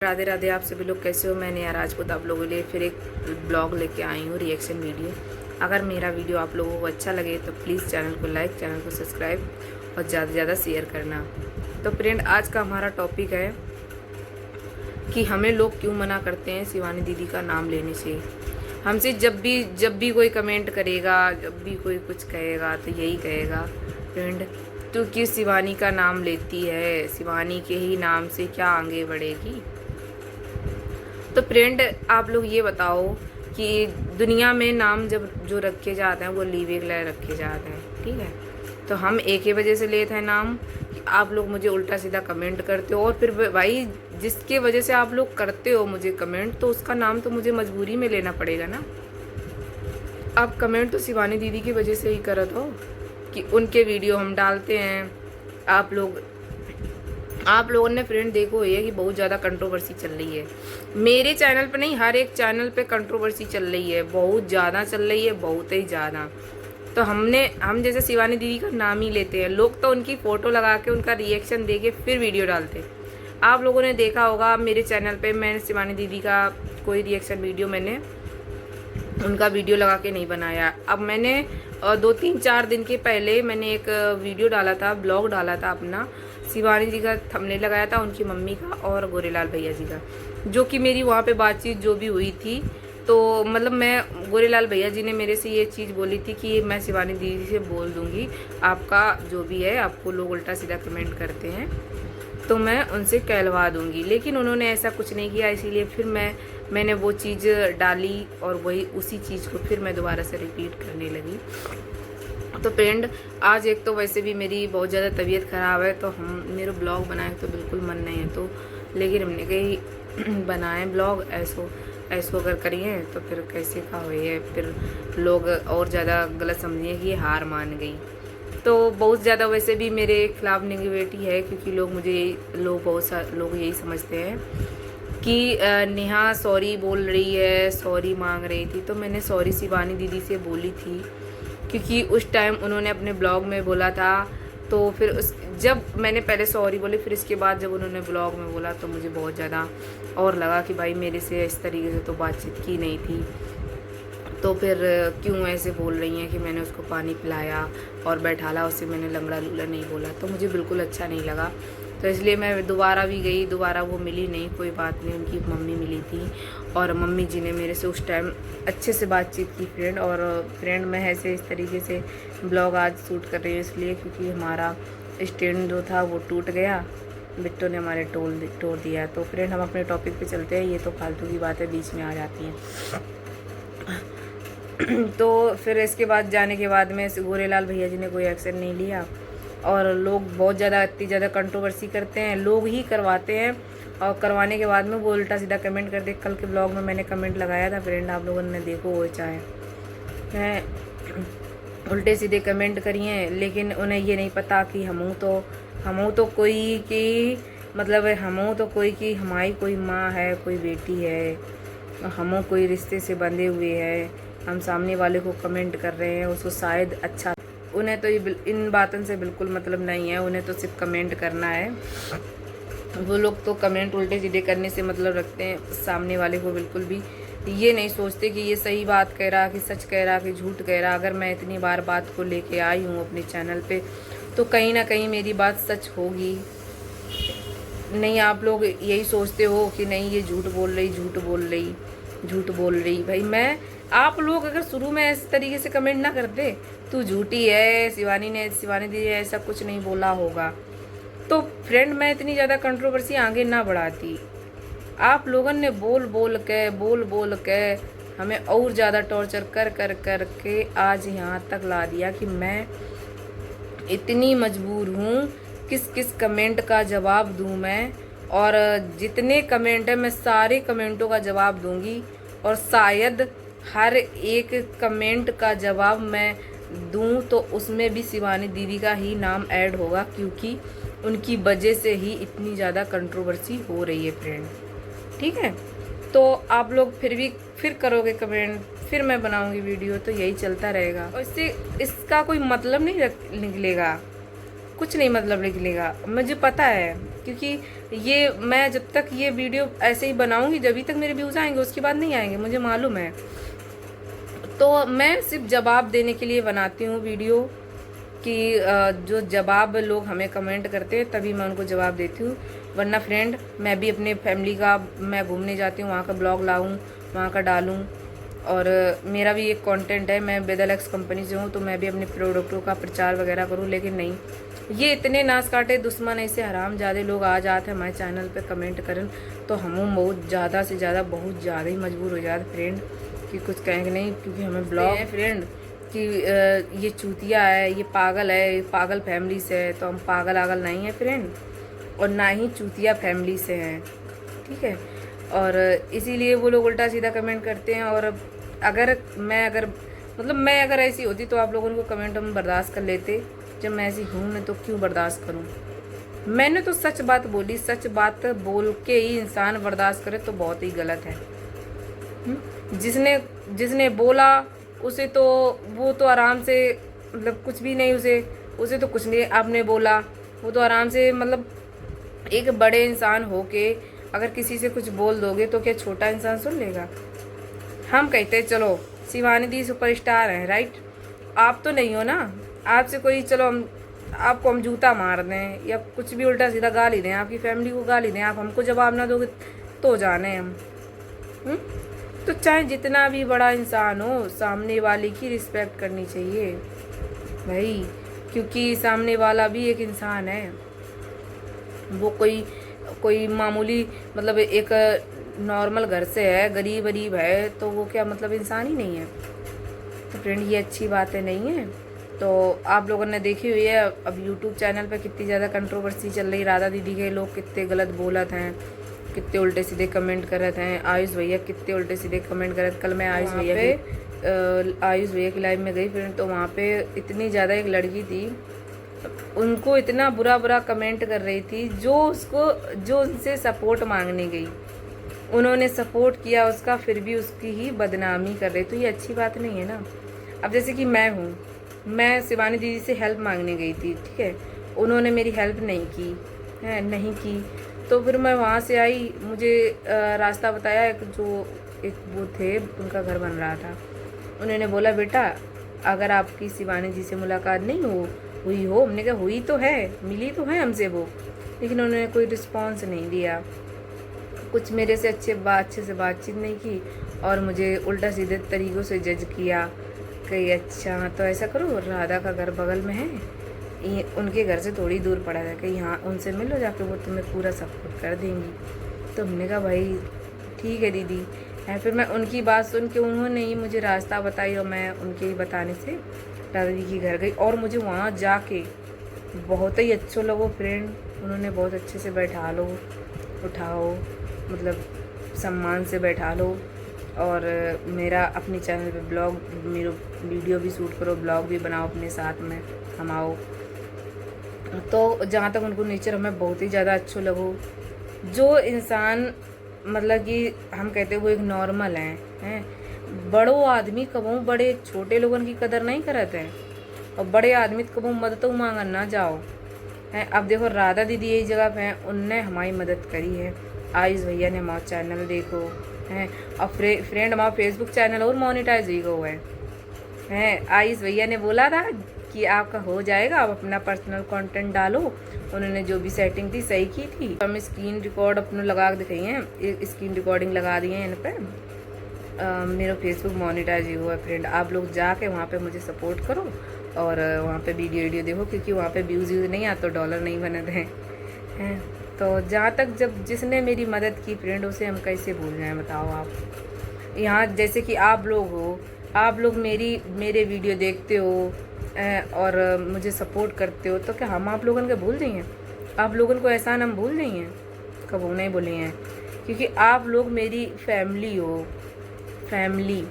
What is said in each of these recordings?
राधे राधे। आप सभी लोग कैसे हो? मैं नेहा राजपूत आप लोगों के लिए फिर एक ब्लॉग लेके आई हूँ, रिएक्शन वीडियो। अगर मेरा वीडियो आप लोगों को अच्छा लगे तो प्लीज़ चैनल को लाइक, चैनल को सब्सक्राइब और ज़्यादा से ज़्यादा शेयर करना। तो फ्रेंड, आज का हमारा टॉपिक है कि हमें लोग क्यों मना करते हैं शिवानी दीदी का नाम लेने से। हमसे जब भी कोई कमेंट करेगा, जब भी कोई कुछ कहेगा तो यही कहेगा, फ्रेंड तू क्यों शिवानी का नाम लेती है, शिवानी के ही नाम से क्या आगे बढ़ेगी। तो फ्रेंड, आप लोग ये बताओ कि दुनिया में नाम जब जो रखे जाते हैं वो लीवे के लिए रखे जाते हैं, ठीक है। तो हम एक ही वजह से लेते हैं नाम कि आप लोग मुझे उल्टा सीधा कमेंट करते हो, और फिर भाई जिसके वजह से आप लोग करते हो मुझे कमेंट, तो उसका नाम तो मुझे मजबूरी में लेना पड़ेगा ना। आप कमेंट तो शिवानी दीदी की वजह से ही करत हो कि उनके वीडियो हम डालते हैं। आप लोगों ने फ्रेंड देखो ये कि बहुत ज़्यादा कंट्रोवर्सी चल रही है मेरे चैनल पे, नहीं हर एक चैनल पे कंट्रोवर्सी चल रही है, बहुत ज़्यादा चल रही है, बहुत ही ज़्यादा। तो हम जैसे शिवानी दीदी का नाम ही लेते हैं, लोग तो उनकी फ़ोटो लगा के उनका रिएक्शन दे के फिर वीडियो डालते हैं। आप लोगों ने देखा होगा मेरे चैनल पे मैंने शिवानी दीदी का कोई रिएक्शन वीडियो मैंने उनका वीडियो लगा के नहीं बनाया। अब मैंने 2-3-4 दिन के पहले मैंने एक वीडियो डाला था, ब्लॉग डाला था अपना, शिवानी जी का थंबनेल लगाया था, उनकी मम्मी का और गोरेलाल भैया जी का, जो कि मेरी वहाँ पे बातचीत जो भी हुई थी। तो मतलब मैं गोरेलाल भैया जी ने मेरे से ये चीज़ बोली थी कि मैं शिवानी दीदी से बोल दूँगी आपका जो भी है, आपको लोग उल्टा सीधा कमेंट करते हैं तो मैं उनसे कहलवा दूंगी, लेकिन उन्होंने ऐसा कुछ नहीं किया। इसीलिए फिर मैंने वो चीज़ डाली और वही उसी चीज़ को फिर मैं दोबारा से रिपीट करने लगी। तो फ्रेंड, आज एक तो वैसे भी मेरी बहुत ज़्यादा तबीयत ख़राब है, तो हम मेरे ब्लॉग बनाए तो बिल्कुल मन नहीं है, तो लेकिन हमने कहीं बनाए ब्लॉग ऐसो अगर करिए तो फिर कैसे का हुई है, फिर लोग और ज़्यादा गलत समझिए कि ये हार मान गई। तो बहुत ज़्यादा वैसे भी मेरे खिलाफ नेगेटिविटी है, क्योंकि बहुत सारे लोग यही समझते हैं कि नेहा सॉरी बोल रही है, सॉरी मांग रही थी। तो मैंने सॉरी शिवानी दीदी से बोली थी, क्योंकि उस टाइम उन्होंने अपने ब्लॉग में बोला था। तो फिर जब मैंने पहले सॉरी बोली, फिर इसके बाद जब उन्होंने ब्लॉग में बोला तो मुझे बहुत ज़्यादा और लगा कि भाई मेरे से इस तरीके से तो बातचीत की नहीं थी, तो फिर क्यों ऐसे बोल रही हैं कि मैंने उसको पानी पिलाया और बैठाला, उससे मैंने लंगड़ा लूला नहीं बोला। तो मुझे बिल्कुल अच्छा नहीं लगा, तो इसलिए मैं दोबारा भी गई, दोबारा वो मिली नहीं, कोई बात नहीं, उनकी मम्मी मिली थी और मम्मी जी ने मेरे से उस टाइम अच्छे से बातचीत की फ्रेंड। और फ्रेंड मैं ऐसे इस तरीके से ब्लॉग आज शूट कर रही हूँ इसलिए क्योंकि हमारा स्टैंड जो था वो टूट गया, बिट्टो ने हमारे तोड़ दिया। तो फ्रेंड, हम अपने टॉपिक पे चलते हैं, ये तो फालतू की बातें बीच में आ जाती हैं। तो फिर इसके बाद जाने के बाद में गोरेलाल भैया जी ने कोई एक्शन नहीं लिया, और लोग बहुत ज़्यादा इतनी ज़्यादा कंट्रोवर्सी करते हैं, लोग ही करवाते हैं, और करवाने के बाद में वो उल्टा सीधा कमेंट करते। कल के ब्लॉग में मैंने कमेंट लगाया था फ्रेंड, आप लोगों ने देखो वो चाहे मैं उल्टे सीधे कमेंट करिए, लेकिन उन्हें ये नहीं पता कि हमू तो कोई की मतलब हमू तो कोई की हमारी कोई माँ है, कोई बेटी है, हमू कोई रिश्ते से बंधे हुए हैं। हम सामने वाले को कमेंट कर रहे हैं, उसको शायद अच्छा, उन्हें तो ये इन बातों से बिल्कुल मतलब नहीं है, उन्हें तो सिर्फ कमेंट करना है। वो लोग तो कमेंट उल्टे सीधे करने से मतलब रखते हैं, सामने वाले को बिल्कुल भी ये नहीं सोचते कि ये सही बात कह रहा, कि सच कह रहा, कि झूठ कह रहा। अगर मैं इतनी बार बात को लेके आई हूँ अपने चैनल पे, तो कहीं ना कहीं मेरी बात सच होगी। नहीं, आप लोग यही सोचते हो कि नहीं ये झूठ बोल रही। भाई आप लोग अगर शुरू में इस तरीके से कमेंट ना करते, तू झूठी है, शिवानी दीदी ने ऐसा कुछ नहीं बोला होगा, तो फ्रेंड मैं इतनी ज़्यादा कंट्रोवर्सी आगे ना बढ़ाती। आप लोगों ने बोल बोल के हमें और ज़्यादा टॉर्चर कर के आज यहाँ तक ला दिया कि मैं इतनी मजबूर हूँ किस कमेंट का जवाब दूँ मैं। और जितने कमेंट है मैं सारे कमेंटों का जवाब दूँगी, और शायद हर एक कमेंट का जवाब मैं दूँ तो उसमें भी शिवानी दीदी का ही नाम ऐड होगा, क्योंकि उनकी वजह से ही इतनी ज़्यादा कंट्रोवर्सी हो रही है फ्रेंड, ठीक है। तो आप लोग फिर करोगे कमेंट, फिर मैं बनाऊंगी वीडियो, तो यही चलता रहेगा और इससे इसका कोई मतलब नहीं निकलेगा। कुछ नहीं मतलब निकलेगा, मुझे पता है। क्योंकि ये मैं जब तक ये वीडियो ऐसे ही बनाऊंगी, जब तक मेरे व्यूज़ आएंगे, उसके बाद नहीं आएंगे, मुझे मालूम है। तो मैं सिर्फ जवाब देने के लिए बनाती हूँ वीडियो, कि जो जवाब लोग हमें कमेंट करते हैं तभी मैं उनको जवाब देती हूँ। वरना फ्रेंड, मैं भी अपने फैमिली का, मैं घूमने जाती हूँ, वहाँ का ब्लॉग लाऊँ, वहाँ का डालूँ। और मेरा भी एक कंटेंट है, मैं बेदलक्स कंपनी से हूँ, तो मैं भी अपने प्रोडक्टों का प्रचार वगैरह करूँ। लेकिन नहीं, ये इतने नाश काटे दुश्मन, ऐसे हराम ज़्यादा लोग आ जाते हैं हमारे चैनल पे कमेंट करन, तो हम बहुत ज़्यादा से ज़्यादा, बहुत ज़्यादा ही मजबूर हो जाते फ्रेंड कि कुछ कहेंगे नहीं। क्योंकि हमें ब्लॉग है फ्रेंड कि ये चूतिया है, ये पागल है, ये पागल फैमिली से है। तो हम पागल आगल नहीं है फ्रेंड, और ना ही चूतिया फैमिली से हैं, ठीक है। और इसीलिए वो लोग उल्टा सीधा कमेंट करते हैं। और अगर मैं अगर ऐसी होती तो आप लोगों को कमेंट हम बर्दाश्त कर लेते। जब मैं ऐसी हूँ मैं तो क्यों बर्दाश्त करूँ। मैंने तो सच बात बोली, सच बात बोल के ही इंसान बर्दाश्त करे तो बहुत ही गलत है। जिसने बोला उसे तो, वो तो आराम से, मतलब कुछ भी नहीं, उसे तो कुछ नहीं आपने बोला, वो तो आराम से, मतलब एक बड़े इंसान होके अगर किसी से कुछ बोल दोगे तो क्या छोटा इंसान सुन लेगा। हम कहते हैं चलो शिवानी दी सुपरस्टार हैं, राइट। आप तो नहीं हो ना। आपसे कोई, चलो आपको हम जूता मार दें या कुछ भी उल्टा सीधा गाली दें, आपकी फैमिली को गाली दें, आप हमको जवाब ना दोगे तो जाने हम। तो चाहे जितना भी बड़ा इंसान हो, सामने वाले की रिस्पेक्ट करनी चाहिए भाई। क्योंकि सामने वाला भी एक इंसान है, वो कोई मामूली, मतलब एक नॉर्मल घर से है, गरीब है, तो वो क्या मतलब इंसान ही नहीं है। तो फ्रेंड, ये अच्छी बातें नहीं है। तो आप लोगों ने देखी हुई है अब यूट्यूब चैनल पे कितनी ज़्यादा कंट्रोवर्सी चल रही। राधा दीदी के लोग कितने गलत बोलत हैं, कितने उल्टे सीधे कमेंट करत हैं। आयुष भैया कितने उल्टे सीधे कमेंट करत। कल मैं आयुष भैया की लाइव में गई फ्रेंड, तो वहाँ पे इतनी ज़्यादा एक लड़की थी, उनको इतना बुरा कमेंट कर रही थी, जो उनसे सपोर्ट मांगने गई, उन्होंने सपोर्ट किया उसका, फिर भी उसकी ही बदनामी कर रही। तो ये अच्छी बात नहीं है ना। अब जैसे कि मैं शिवानी दीदी से हेल्प मांगने गई थी, ठीक है, उन्होंने मेरी हेल्प नहीं की, तो फिर मैं वहाँ से आई, मुझे रास्ता बताया, एक वो थे, उनका घर बन रहा था, उन्होंने बोला बेटा अगर आपकी शिवानी जी से मुलाकात नहीं हुई हो, हमने कहा हुई तो है, मिली तो है हमसे वो, लेकिन उन्होंने कोई रिस्पॉन्स नहीं दिया, कुछ मेरे से अच्छे से बातचीत नहीं की, और मुझे उल्टा सीधे तरीक़ों से जज किया कि अच्छा तो ऐसा करो, राधा का घर बगल में है, ये उनके घर से थोड़ी दूर पड़ा है, कि यहाँ उनसे मिलो जाके, वो तुम्हें पूरा सपोर्ट कर देंगी। तो हमने कहा भाई ठीक है दीदी है। फिर मैं उनकी बात सुन के, उन्होंने ही मुझे रास्ता बताई, और मैं उनके ही बताने से राधा दी के घर गई, और मुझे वहाँ जाके बहुत ही अच्छा लगा फ्रेंड। उन्होंने बहुत अच्छे से बैठा लो, उठाओ, मतलब सम्मान से बैठा लो, और मेरा अपने चैनल पे ब्लॉग, मेरा वीडियो भी शूट करो, ब्लॉग भी बनाओ, अपने साथ में हम आओ। तो जहाँ तक उनको नेचर हमें बहुत ही ज़्यादा अच्छा लगो। जो इंसान मतलब कि हम कहते हैं वो एक नॉर्मल हैं, बड़ो आदमी कबू बड़े छोटे लोगों की कदर नहीं करते हैं, और बड़े आदमी कबू मदद मांगन ना जाओ हैं। अब देखो राधा दीदी यही जगह पे हैं, उनने हमारी मदद करी है। आयुष भैया ने हमारा चैनल देखो हैं, और फ्रेंड हमारा फेसबुक चैनल और मोनेटाइज ही हुआ है। आयुष भैया ने बोला था कि आपका हो जाएगा, आप अपना पर्सनल कंटेंट डालो। उन्होंने जो भी सेटिंग थी सही की थी। हम स्क्रीन रिकॉर्ड अपने लगा दिखाई हैं, स्क्रीन रिकॉर्डिंग लगा दी है इन पे। मेरा फेसबुक मोनेटाइज हुआ है फ्रेंड, आप लोग जाके वहाँ पे मुझे सपोर्ट करो, और वहाँ पे वीडियो देखो, क्योंकि वहाँ पे व्यूज़ नहीं आते तो डॉलर नहीं बनते हैं। तो जहाँ तक जब जिसने मेरी मदद की फ्रेंड, उसे हम कैसे भूल जाएँ बताओ आप। यहाँ जैसे कि आप लोग हो, आप लोग मेरे वीडियो देखते हो और मुझे सपोर्ट करते हो, तो क्या हम आप लोगों को भूल जाइए? आप लोगों को एहसान हम भूल जाइए? कब नहीं भूले हैं, क्योंकि आप लोग मेरी फैमिली हो। फैमिली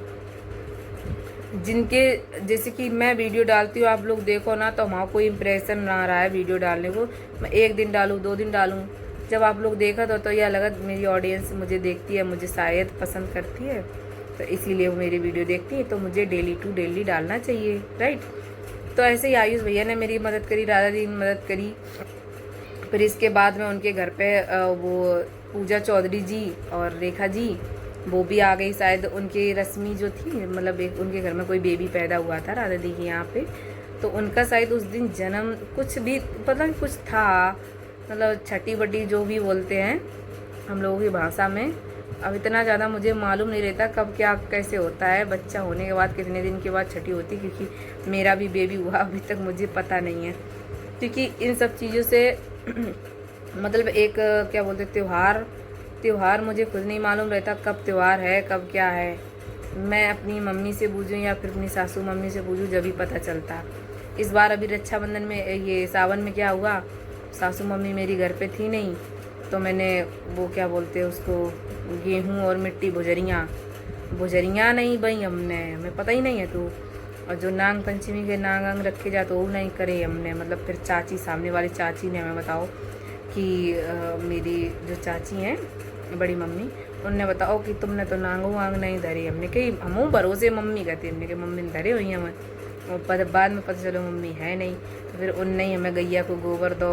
जिनके जैसे कि मैं वीडियो डालती हूँ, आप लोग देखो ना, तो हमारा कोई इम्प्रेशन ना रहा है वीडियो डालने को। मैं 1 दिन डालूँ, 2 दिन डालूँ, जब आप लोग देखा तो यह लगा मेरी ऑडियंस मुझे देखती है, मुझे शायद पसंद करती है, तो इसीलिए वो मेरी वीडियो देखती है। तो मुझे डेली टू डेली डालना चाहिए, राइट। तो ऐसे ही आयुष भैया ने मेरी मदद करी, राधा दी ने मदद करी। फिर इसके बाद में उनके घर पे वो पूजा चौधरी जी और रेखा जी वो भी आ गई। शायद उनकी रश्मि जो थी, मतलब एक उनके घर में कोई बेबी पैदा हुआ था राधा दी के यहाँ पे, तो उनका शायद उस दिन जन्म कुछ भी पता नहीं कुछ था, मतलब छठी बटी जो भी बोलते हैं हम लोगों की भाषा में। अब इतना ज़्यादा मुझे मालूम नहीं रहता कब क्या कैसे होता है, बच्चा होने के बाद कितने दिन के बाद छठी होती, क्योंकि मेरा भी बेबी हुआ अभी तक मुझे पता नहीं है। क्योंकि इन सब चीज़ों से मतलब एक क्या बोलते त्यौहार मुझे खुद नहीं मालूम रहता कब त्यौहार है कब क्या है। मैं अपनी मम्मी से पूछूं या फिर अपनी सासू मम्मी से पूछूं जब भी पता चलता। इस बार अभी रक्षाबंधन में ये सावन में क्या हुआ, सासू मम्मी मेरी घर पे थी नहीं, तो मैंने वो क्या बोलते हैं उसको गेहूं और मिट्टी भुजरियाँ नहीं बई हमने, हमें पता ही नहीं है तो। और जो नाग पंचमी के नाग अंग रखे जाते वो नहीं करे हमने। मतलब फिर चाची, सामने वाली चाची ने हमें बताओ कि मेरी जो चाची हैं बड़ी मम्मी, उनने बताओ कि तुमने तो नांगो वांग नहीं धरे। हमने कही हम भरोसे मम्मी कहते, हमने कही मम्मी ने धरे हुई हमें, और बाद में पता चलो मम्मी है नहीं। तो फिर उनने ही हमें गैया को गोबर दो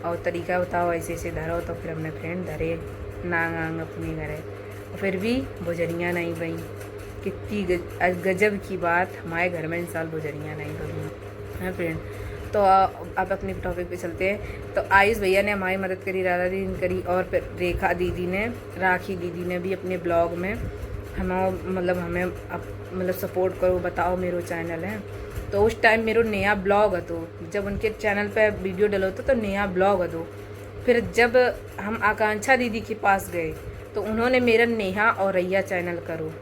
और तरीका बताओ ऐसे ऐसे धरो, तो फिर हमने फ्रेंड धरे नांग आंग अपने घरे। फिर भी बुजरियाँ नहीं बई। कितनी गजब की बात, हमारे घर में इन साल बुजरियाँ नहीं बई हैं फ्रेंड। तो अब अपने टॉपिक पे चलते हैं। तो आयुष भैया ने हमारी मदद करी, राधा दीदी ने करी, और फिर रेखा दीदी ने, राखी दीदी ने भी अपने ब्लॉग में हमें मतलब सपोर्ट करो, बताओ मेरो चैनल है। तो उस टाइम मेरो नया ब्लॉग है, तो जब उनके चैनल पे वीडियो डलो तो नया ब्लॉग है। तो फिर जब हम आकांक्षा दीदी के पास गए तो उन्होंने मेरा नेहा और रैया चैनल करो,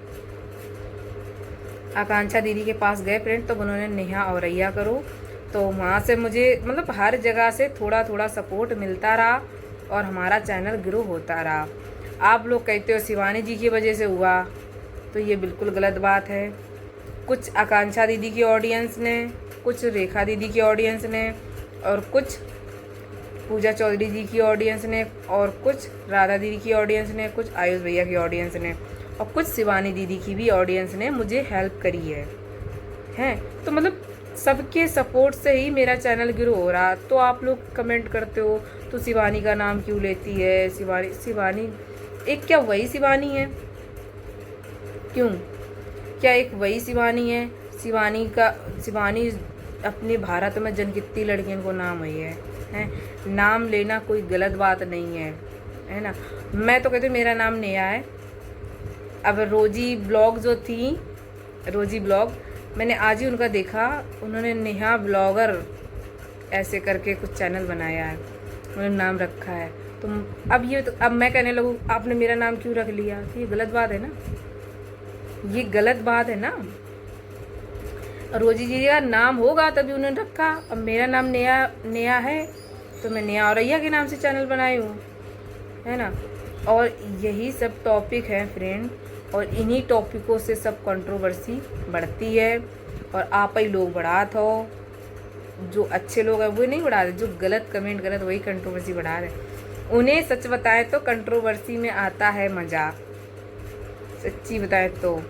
आकांक्षा दीदी के पास गए फ्रेंड, तो उन्होंने नेहा और रैया करो। तो वहाँ से मुझे मतलब हर जगह से थोड़ा थोड़ा सपोर्ट मिलता रहा और हमारा चैनल ग्रो होता रहा। आप लोग कहते हो शिवानी जी की वजह से हुआ, तो ये बिल्कुल गलत बात है। कुछ आकांक्षा दीदी की ऑडियंस ने, कुछ रेखा दीदी की ऑडियंस ने, और कुछ पूजा चौधरी जी की ऑडियंस ने, और कुछ राधा दीदी की ऑडियंस ने, कुछ आयुष भैया की ऑडियंस ने, और कुछ शिवानी दीदी की भी ऑडियंस ने मुझे हेल्प करी है। तो मतलब सबके सपोर्ट से ही मेरा चैनल ग्रो हो रहा। तो आप लोग कमेंट करते हो तो शिवानी का नाम क्यों लेती है, शिवानी एक क्या वही शिवानी है क्यों, क्या एक वही शिवानी है? शिवानी अपने भारत में जन कितनी लड़कियों को नाम हुई है। नाम लेना कोई गलत बात नहीं है ना। मैं तो कहती हूँ मेरा नाम नेहा है। अब रोजी ब्लॉग जो थी, रोजी ब्लॉग, मैंने आज ही उनका देखा, उन्होंने नेहा ब्लॉगर ऐसे करके कुछ चैनल बनाया है, उन्होंने नाम रखा है। तो अब मैं कहने लगूँ आपने मेरा नाम क्यों रख लिया, तो ये गलत बात है ना, ये गलत बात है ना। रोजी जी का नाम होगा तभी उन्होंने रखा। अब मेरा नाम नेहा है तो मैं नेहा और रैया के नाम से चैनल बनाई हूँ, है ना। और यही सब टॉपिक है फ्रेंड, और इन्हीं टॉपिकों से सब कंट्रोवर्सी बढ़ती है। और आप ही लोग बढ़ात हो, जो अच्छे लोग हैं वो नहीं बढ़ा रहे, जो गलत कमेंट गलत वही कंट्रोवर्सी बढ़ा रहे। उन्हें सच बताएं तो कंट्रोवर्सी में आता है मज़ा, सच्ची बताएं तो।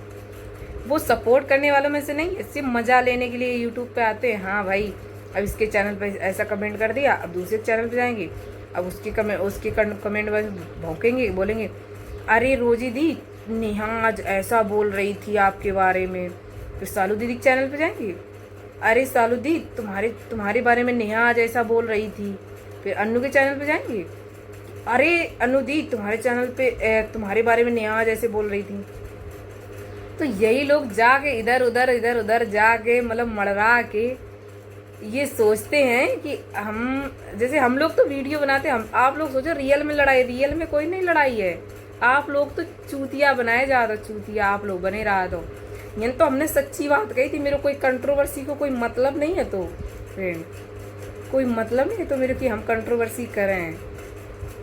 वो सपोर्ट करने वालों में से नहीं है, सिर्फ मज़ा लेने के लिए यूट्यूब पे आते हैं। हाँ भाई, अब इसके चैनल पे ऐसा कमेंट कर दिया, अब दूसरे चैनल पे जाएंगे, अब उसके कमेंट में भौंकेंगे, बोलेंगे अरे रोजी दी नेहा आज ऐसा बोल रही थी आपके बारे में। फिर सालू दीदी के चैनल पे जाएंगे, अरे सालू दी तुम्हारे बारे में नेहा आज ऐसा बोल रही थी। फिर अन्नू के चैनल पे जाएंगे, अरे अन्नू दी तुम्हारे चैनल पे तुम्हारे बारे में नेहा आज ऐसे बोल रही थी। तो यही लोग जाके इधर उधर जाके मतलब मड़रा के ये सोचते हैं कि हम लोग तो वीडियो बनाते हैं, आप लोग सोचो रियल में लड़ाई, रियल में कोई नहीं लड़ाई है। आप लोग तो चूतिया बनाए जा रहे हो, चूतिया आप लोग बने रहा दो। यानी तो हमने सच्ची बात कही थी, मेरे कोई कंट्रोवर्सी को कोई मतलब नहीं है। तो फ्रेंड कोई मतलब नहीं है तो मेरे कि हम कंट्रोवर्सी करें,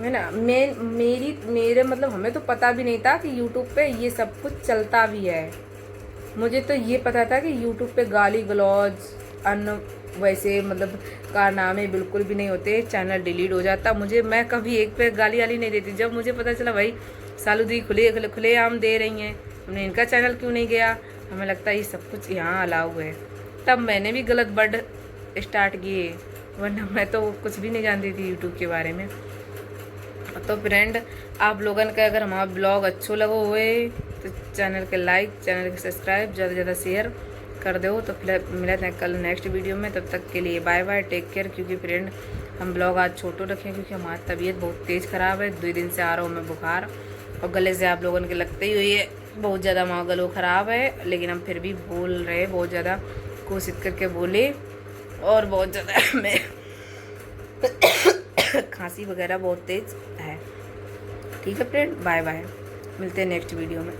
है ना। मेरे मतलब हमें तो पता भी नहीं था कि यूट्यूब पे ये सब कुछ चलता भी है। मुझे तो ये पता था कि यूट्यूब पे गाली गलौज वैसे मतलब कारनामे बिल्कुल भी नहीं होते, चैनल डिलीट हो जाता। मैं कभी एक पे गाली वाली नहीं देती। जब मुझे पता चला भाई सालू दी खुले आम दे रही हैं, हमने इनका चैनल क्यों नहीं गया, हमें लगता है ये सब कुछ यहाँ अलाउ है, तब मैंने भी गलत वर्ड स्टार्ट किए, वरना मैं तो कुछ भी नहीं जानती थी यूट्यूब के बारे में। तो फ्रेंड, आप लोगन का अगर हमारा ब्लॉग अच्छो लगो हुए तो चैनल के लाइक, चैनल के सब्सक्राइब, ज़्यादा से ज़्यादा शेयर कर दो। तो फिर मिलते हैं कल नेक्स्ट वीडियो में, तब तक के लिए बाय बाय, टेक केयर। क्योंकि फ्रेंड हम ब्लॉग आज छोटो रखें क्योंकि हमारी तबीयत बहुत तेज़ ख़राब है, 2 दिन से आ रहा हूँ मैं बुखार, और गले से आप लोगों के लगते ही हुई है बहुत ज़्यादा हमारा गलो ख़राब है, लेकिन हम फिर भी बोल रहे, बहुत ज़्यादा कोशिश करके बोले, और बहुत ज़्यादा मैं खांसी वगैरह बहुत तेज़ है। ठीक है फ्रेंड, बाय बाय, मिलते हैं नेक्स्ट वीडियो में।